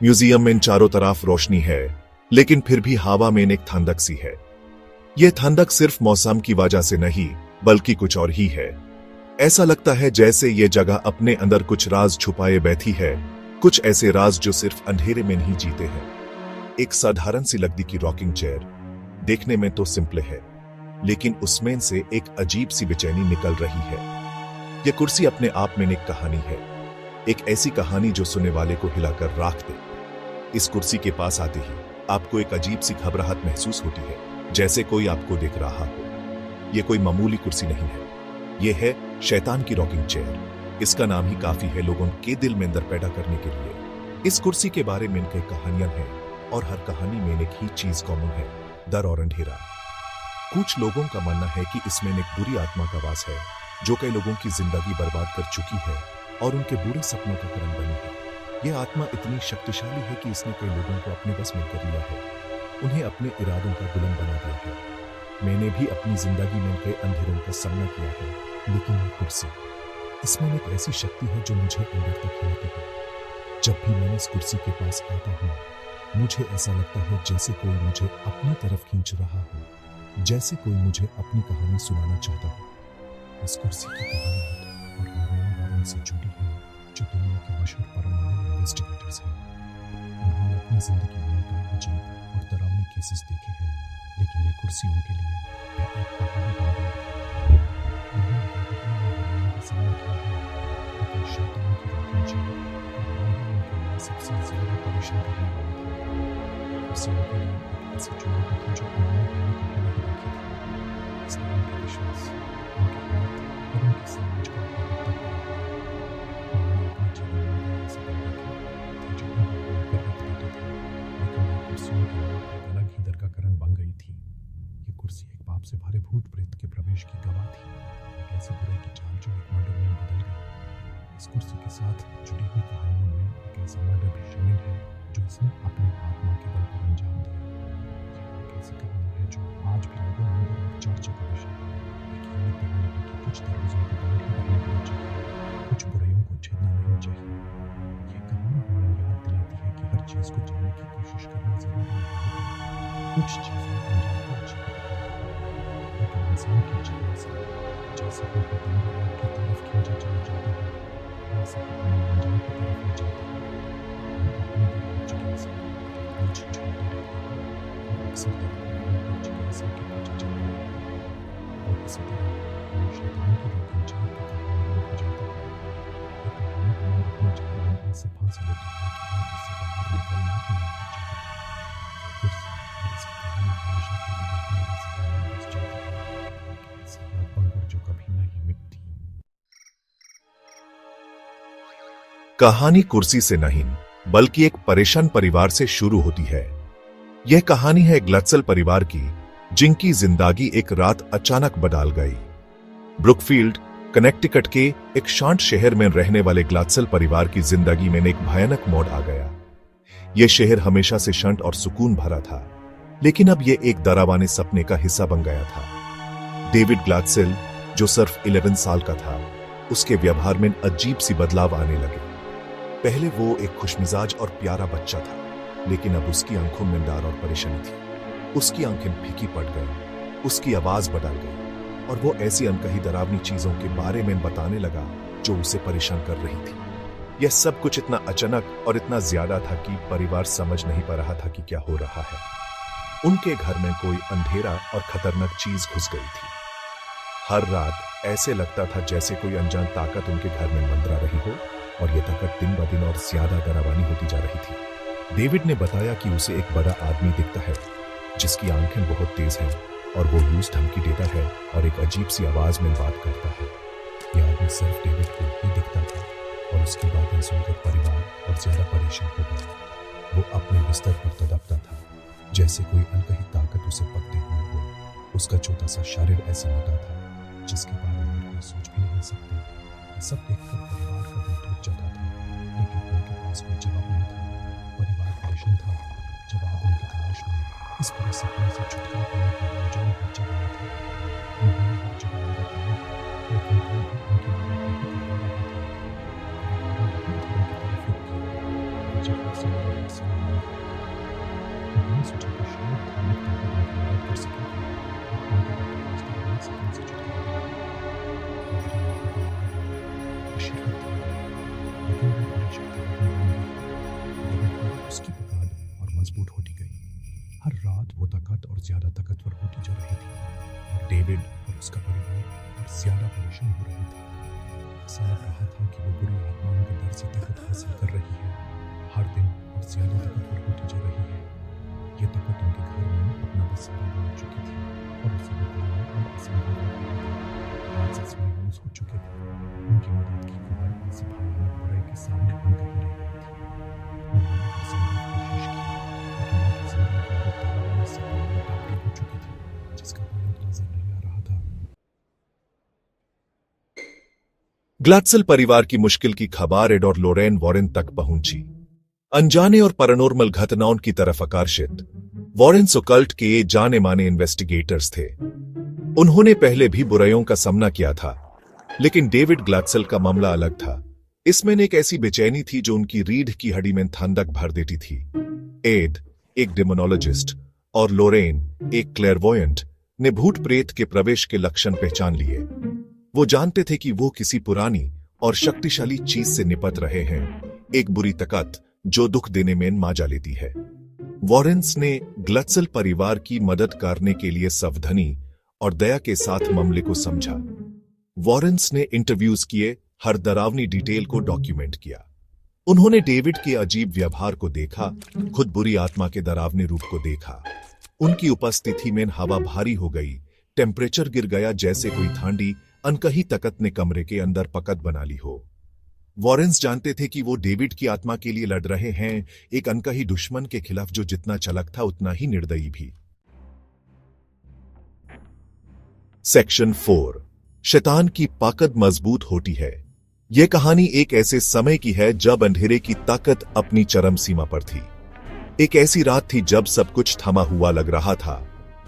Museum में चारों तरफ रोशनी है, लेकिन फिर भी हवा में एक ठंडक सी है। यह ठंडक सिर्फ मौसम की वजह से नहीं, बल्कि कुछ और ही है। ऐसा लगता है जैसे ये जगह अपने अंदर कुछ राज छुपाए बैठी है, कुछ ऐसे राज जो सिर्फ अंधेरे में नहीं जीते हैं। एक साधारण सी लकड़ी की रॉकिंग चेयर, देखने में तो सिंपल है, लेकिन उसमें से एक अजीब सी बेचैनी निकल रही है। यह कुर्सी अपने आप में एक कहानी है, एक ऐसी कहानी जो सुनने वाले को हिलाकर राख दे। इस कुर्सी के पास आते ही आपको एक अजीब सी घबराहट महसूस होती है, जैसे कोई आपको देख रहा हो। यह कोई मामूली कुर्सी नहीं है, यह है शैतान की रॉकिंग चेयर। इसका नाम ही काफी है लोगों के दिल में अंदर पैदा करने के लिए। इस कुर्सी के बारे में कई कहानियां हैं, और हर कहानी में एक ही चीज कॉमन है, डर और अंधेरा। कुछ लोगों का मानना है कि इसमें एक बुरी आत्मा का वास है, जो कई लोगों की जिंदगी बर्बाद कर चुकी है और उनके बुरे सपनों का कारण बनी है। यह आत्मा इतनी शक्तिशाली है कि इसने कई लोगों को अपने बस में कर लिया है, उन्हें अपने इरादों का गुलाम बना दिया है। मैंने भी अपनी जिंदगी में कई अंधेरों का सामना किया है, लेकिन ये कुर्सी, इसमें एक ऐसी शक्ति है जो मुझे अंदर तक हिलाती है। जब भी मैं इस कुर्सी के पास आता हूँ, मुझे ऐसा लगता है जैसे कोई मुझे अपनी तरफ खींच रहा हो, जैसे कोई मुझे अपनी कहानी सुनाना चाहता हो। इस कुर्सी की कहानी और रोमांस वालों से जुड़ी है, जो दुनिया के मशहूर पैरानॉर्मल इन्वेस्टिगेटर्स हैं। उन्होंने अपनी जिंदगी में कई अजीब और डरावने केसेस देखे हैं, लेकिन ये कुर्सी उनके लिए भी एक पहाड़ी बन गई थी। उन्होंने दुनिया का सामना किया है, लेकिन शैतान की रॉकिंग चेयर उनके लिए सबसे ज्यादा परेशान करने वाला था। कुर्सी उनके लिए एक ऐसी चुनौती थी जो उन्होंने पहले कभी नहीं देखी थी। इसलिए उनका विश्वास, उनकी हिम्मत और उनकी समझ का बहुत तक बढ़ा। उन्होंने अपने जीवन में ऐसे दिन देखे थे जो उन्हें पर रख देते थे, लेकिन ये कुर्सी उनके लिए एक अलग ही दर का कारण बन गई थी। ये कुर्सी एक पाप से भरे भूत प्रेत के प्रवेश की गवाह थी, एक ऐसी बुराई की चाल जो एक मर्डर में बदल गई। इस कुर्सी के साथ जुड़ी हुई कहानियों में एक ऐसा मर्डर भी शामिल है जो इसने अपनी आत्मा के बल पर अंजाम दिया। ये एक ऐसी कहानी है जो आज भी लोगों में अंदर चर्चा का विषय है। एक याद दिलाने है कि कुछ दरवाजों को बंद ही रखना नहीं चाहिए, कुछ बुराइयों को छेड़ना नहीं चाहिए। ये कहानी हमें याद दिलाती है कि हर चीज को जानने की कोशिश करना जरूरी नहीं होती। कुछ चीजें अनजान अच्छी होती हैं, लेकिन इंसान की जीवन से जैसे कोई पतंग आग की तरफ खींचा चला जाता है, वैसे ही हमें अनजान की तरफ ले जाता है। हम अपने दिल जिज्ञासा पीछे छोड़ते रहते हैं और अक्सर अपनी जिज्ञासा के पीछे चलते हैं, और इसी तरह हम शैतान की रॉकिंग चेयर की कहानी में हो जाते हैं। ये कहानी हमें अपने जीवन में ऐसे फांस लेती है कि हमें इससे बाहर निकलना ही नहीं चाहिए। ये कुर्सी और इसकी कहानी हमेशा के लिए हमारे जीवन में बस जाती है, ऐसी याद बनकर जो कभी नहीं मिटती। कहानी कुर्सी से नहीं, बल्कि एक परेशान परिवार से शुरू होती है। यह कहानी है ग्लत्सल परिवार की, जिनकी जिंदगी एक रात अचानक बदल गई। ब्रुकफील्ड, कनेक्टिकट के एक शांत शहर में रहने वाले ग्लत्सल परिवार की जिंदगी में एक भयानक मोड़ आ गया। यह शहर हमेशा से शांत और सुकून भरा था, लेकिन अब यह एक डरावने सपने का हिस्सा बन गया था। डेविड ग्लत्सल, जो सिर्फ 11 साल का था, उसके व्यवहार में अजीब सी बदलाव आने लगे। पहले वो एक खुशमिजाज और प्यारा बच्चा था, लेकिन अब उसकी आंखों में डर और परेशानी थी। उसकी आंखें फीकी पड़ गई, उसकी आवाज बदल गई, और वो ऐसी अनकही डरावनी चीजों के बारे में बताने लगा जो उसे परेशान कर रही थी। यह सब कुछ इतना अचानक और इतना ज्यादा था कि परिवार समझ नहीं पा रहा था कि क्या हो रहा है। उनके घर में कोई अंधेरा और खतरनाक चीज घुस गई थी। हर रात ऐसे लगता था जैसे कोई अनजान ताकत उनके घर में मंडरा रही हो, और यह ताकत दिन ब दिन और ज्यादा डरावनी होती जा रही थी। डेविड ने बताया कि उसे एक बड़ा आदमी दिखता है, जिसकी आंखें बहुत तेज हैं, और वो यूं धमकी देता है और एक अजीब सी आवाज में बात करता है। यह आदमी सिर्फ डेविड को ही दिखता था, और उसकी बातें सुनकर परिवार और ज्यादा परेशान हो गया। वो अपने बिस्तर पर तड़पता था, जैसे कोई अनकही ताकत उसे पकड़े हुए हो। उसका छोटा सा शरीर ऐसा मोटा था, जिसके बारे में कोई सोच भी नहीं सकते। ये सब देखकर परिवार का दिल टूट जाता था, लेकिन उनके पास कोई जवाब नहीं था। परिवार परेशान था, जवाब उनकी तलाश में इस पूरे सपने से छुटकारा पाने के लिए जो हर जगह था। उन्होंने हर जगह मदद पाई, लेकिन कोई भी उनकी मदद नहीं कर पा रहा था। परिवार ने अपने धर्म की तरफ रुख किया, और जब फिर से मेरे हाथ से निकल गया। मैंने सोचा कि शायद थानक ताकत में मदद कर सकेगी और उनके डॉक्टर इस तरह एक सेकंड से छुटकारा दिलाएगी। मेरी आंखों को याद आया, आशीर्वाद दिया गया, लेकिन वो बड़ी शक्तिवादी बन गई। डेविड पर उसकी पकड़ और मजबूत होती गई। हर रात वो ताकत और ज्यादा ताकतवर होती जा रही थी और डेविड और उसका परिवार और ज्यादा परेशान हो रहे थे। ऐसा लग रहा था कि वो बुरी आत्माओं के डर से ताकत हासिल कर रही है, हर दिन और ज्यादा ताकतवर होती जा रही है। ये ताकत उनके घर में अपना बसेरा बना चुकी थी और उसे निकालना अब असंभव लग रहा था। राक्षस महसूस हो चुके थे। उनकी मदद की गुहार किसी भयानक बुराई के सामने बंद ही रह गई थी। उन्होंने हर संभव कोशिश की, लेकिन उनकी जिंदगी को तबाही से पूरी टापी हो चुकी थी, जिसका कोई अंत नजर नहीं आ रहा था। ग्लैट्सल परिवार की मुश्किल की खबर एड और लोरेन वॉरेन तक पहुंची। अनजाने और पैरानॉर्मल घटनाओं की तरफ आकर्षित, वॉरेन ओकल्ट के जाने माने इन्वेस्टिगेटर्स थे। उन्होंने पहले भी बुराइयों का सामना किया था, लेकिन डेविड ग्लैट्सल का मामला अलग था। इसमें एक ऐसी बेचैनी थी जो उनकी रीढ़ की हड्डी में ठंडक भर देती थी। एड, एक डेमोनोलॉजिस्ट, और लोरेन, एक क्लेयरवॉयंट, ने भूत प्रेत के प्रवेश के लक्षण पहचान लिए। वो जानते थे कि वो किसी पुरानी और शक्तिशाली चीज से निपट रहे हैं, एक बुरी ताकत जो दुख देने में माजा लेती है। वॉरेन्स ने ग्लैट्सल परिवार की मदद करने के लिए सावधानी और दया के साथ मामले को समझा। वॉरेन्स ने इंटरव्यूज किए, हर डरावनी डिटेल को डॉक्यूमेंट किया। उन्होंने डेविड के अजीब व्यवहार को देखा, खुद बुरी आत्मा के डरावने रूप को देखा। उनकी उपस्थिति में हवा भारी हो गई, टेम्परेचर गिर गया जैसे कोई ठंडी अनकही ताकत ने कमरे के अंदर पकड़ बना ली हो। वॉरेन्स जानते थे कि वो डेविड की आत्मा के लिए लड़ रहे हैं, एक अनकही दुश्मन के खिलाफ जो जितना चालाक था उतना ही निर्दयी भी। सेक्शन 4, शैतान की ताकत मजबूत होती है। यह कहानी एक ऐसे समय की है जब अंधेरे की ताकत अपनी चरम सीमा पर थी। एक ऐसी रात थी जब सब कुछ थमा हुआ लग रहा था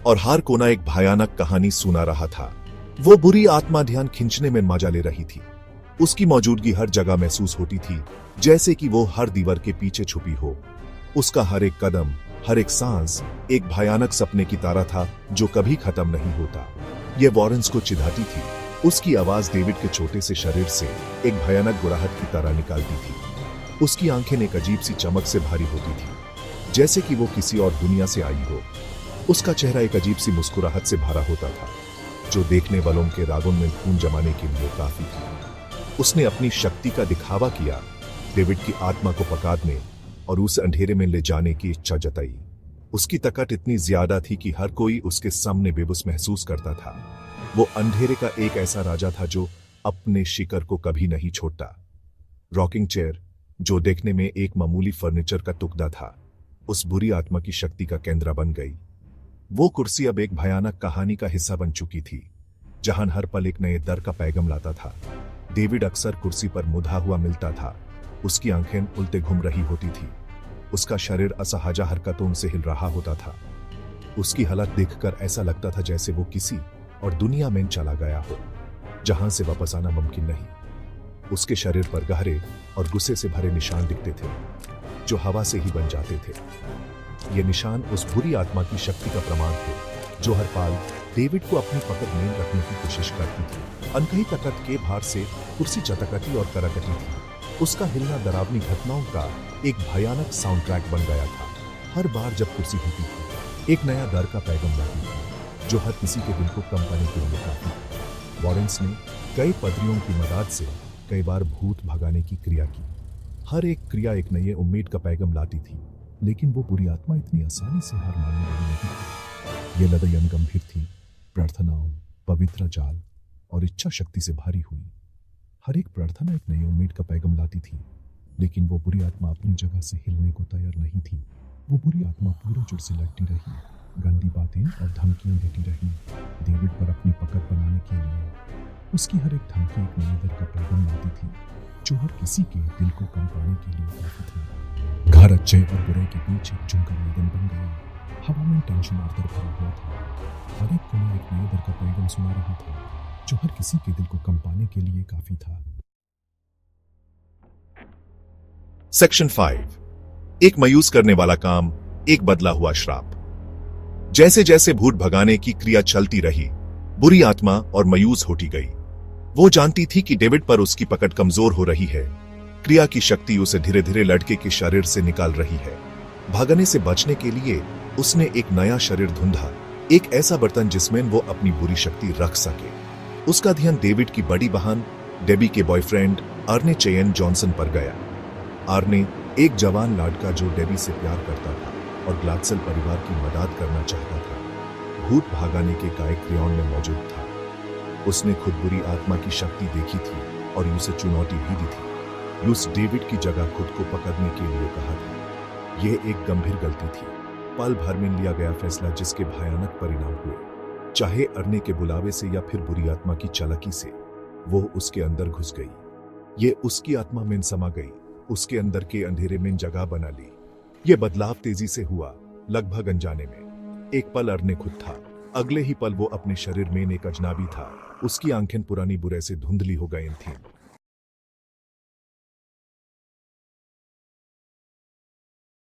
और हर कोना एक भयानक कहानी सुना रहा था। वो बुरी आत्मा ध्यान खींचने में मजा ले रही थी। उसकी मौजूदगी हर जगह महसूस होती थी, जैसे कि वो हर दीवार के पीछे छुपी हो। उसका हर एक कदम, हर एक सांस एक भयानक सपने की तरह था जो कभी खत्म नहीं होता। ये वॉरेन्स को चिढ़ाती थी। उसकी आवाज डेविड के छोटे से शरीर से एक भयानक गुराहट की तरह निकालती थी। उसकी आंखें एक अजीब सी चमक से भारी होती थी, जैसे कि वो किसी और दुनिया से आई हो। उसका चेहरा एक अजीब सी मुस्कुराहट से भरा होता था, जो देखने वालों के रागों में खून जमाने के लिए काफी थी। उसने अपनी शक्ति का दिखावा किया, डेविड की आत्मा को पकड़ने और उस अंधेरे में ले जाने की इच्छा जताई। उसकी ताकत इतनी ज्यादा थी कि हर कोई उसके सामने बेबस महसूस करता था। वो अंधेरे का एक ऐसा राजा था जो अपने शिकार को कभी नहीं छोड़ता। रॉकिंग चेयर, जो देखने में एक मामूली फर्नीचर का टुकड़ा था, उस बुरी आत्मा की शक्ति का केंद्र बन गई। वो कुर्सी अब एक भयानक कहानी का हिस्सा बन चुकी थी, जहां हर पल एक नए डर का पैगाम लाता था। डेविड अक्सर कुर्सी पर मुधा हुआ मिलता था। उसकी आंखें उल्टे घूम रही होती थी। उसका शरीर असहज हरकतों से हिल रहा होता था। उसकी हालत देखकर ऐसा लगता था जैसे वो किसी और दुनिया में चला गया हो, जहां से वापस आना मुमकिन नहीं। उसके शरीर पर गहरे और गुस्से से भरे निशान दिखते थे, जो हवा से ही बन जाते थे। ये निशान उस बुरी आत्मा की शक्ति का प्रमाण थे, जो हर पल डेविड को अपनी पकड़ में रखने की कोशिश करती थी। अनकही ताकत के भार से कुर्सी चटकती और करकती थी। उसका हिलना डरावनी घटनाओं का एक भयानक साउंड ट्रैक बन गया था। हर बार जब कुर्सी हिलती थी, एक नया डर का पैगाम लाती थी, जो हर किसी के दिल को कंपाने के लिए काफी था। वॉरेन्स ने कई पदरियों की मदद से कई बार भूत भगाने की क्रिया की। हर एक क्रिया एक नई उम्मीद का पैगाम लाती थी, लेकिन वो बुरी आत्मा इतनी आसानी से हार मानने वाली नहीं थी। ये लड़ाई गंभीर थी, प्रार्थनाओं, पवित्र जाल और इच्छा शक्ति से भारी हुई। हर एक प्रार्थना एक नई उम्मीद का पैगाम लाती थी, लेकिन वो बुरी आत्मा अपनी जगह से हिलने को तैयार नहीं थी। वो बुरी आत्मा पूरे जोर से लड़ती रही, गंदी बातें और धमकियां देती रही डेविड पर अपनी पकड़ बनाने के लिए। उसकी हर एक धमकी एक नए डर का पैगाम लाती थी, जो हर किसी के दिल को कंपाने के लिए काफी थी। घर अच्छे और बुरे के बीच एक जंग का मैदान बन गया। हवा में टेंशन और डर भरा हुआ था। हर एक कोना एक नए डर का पैगाम सुना रहा था, जो हर किसी के दिल को कंपाने के लिए काफी था। सेक्शन 5, एक मायूस करने वाला काम, एक बदला हुआ श्राप। जैसे जैसे भूत भगाने की क्रिया चलती रही, बुरी आत्मा और मायूस होती गई। वो जानती थी कि डेविड पर उसकी पकड़ कमजोर हो रही है। क्रिया की शक्ति उसे धीरे धीरे लड़के के शरीर से निकाल रही है। भागने से बचने के लिए उसने एक नया शरीर ढूंढा, एक ऐसा बर्तन जिसमें वो अपनी बुरी शक्ति रख सके। उसका ध्यान डेविड की बड़ी बहन डेबी के बॉयफ्रेंड आर्ने चेयन जॉनसन पर गया। आर्ने एक जवान लड़का जो डेबी से प्यार करता था और ग्लाडसेल परिवार की मदद करना चाहता था, भूत भागाने के कार्यक्रम में मौजूद था। उसने खुद बुरी आत्मा की शक्ति देखी थी और उसे चुनौती भी दी थी। उस डेविड की जगह खुद को पकड़ने के लिए कहा था। यह एक गंभीर गलती थी, पल भर में लिया गया फैसला जिसके भयानक परिणाम हुए। चाहे अरने के बुलावे से या फिर बुरी आत्मा की चालाकी से, वो उसके अंदर घुस गई। ये उसकी आत्मा में समा गई, उसके अंदर के अंधेरे में जगह बना ली। यह बदलाव तेजी से हुआ, लगभग अनजाने में। एक पल अरने खुद था, अगले ही पल वो अपने शरीर में एक अजनबी था। उसकी आंखें पुरानी बुरे से धुंधली हो गई थीं।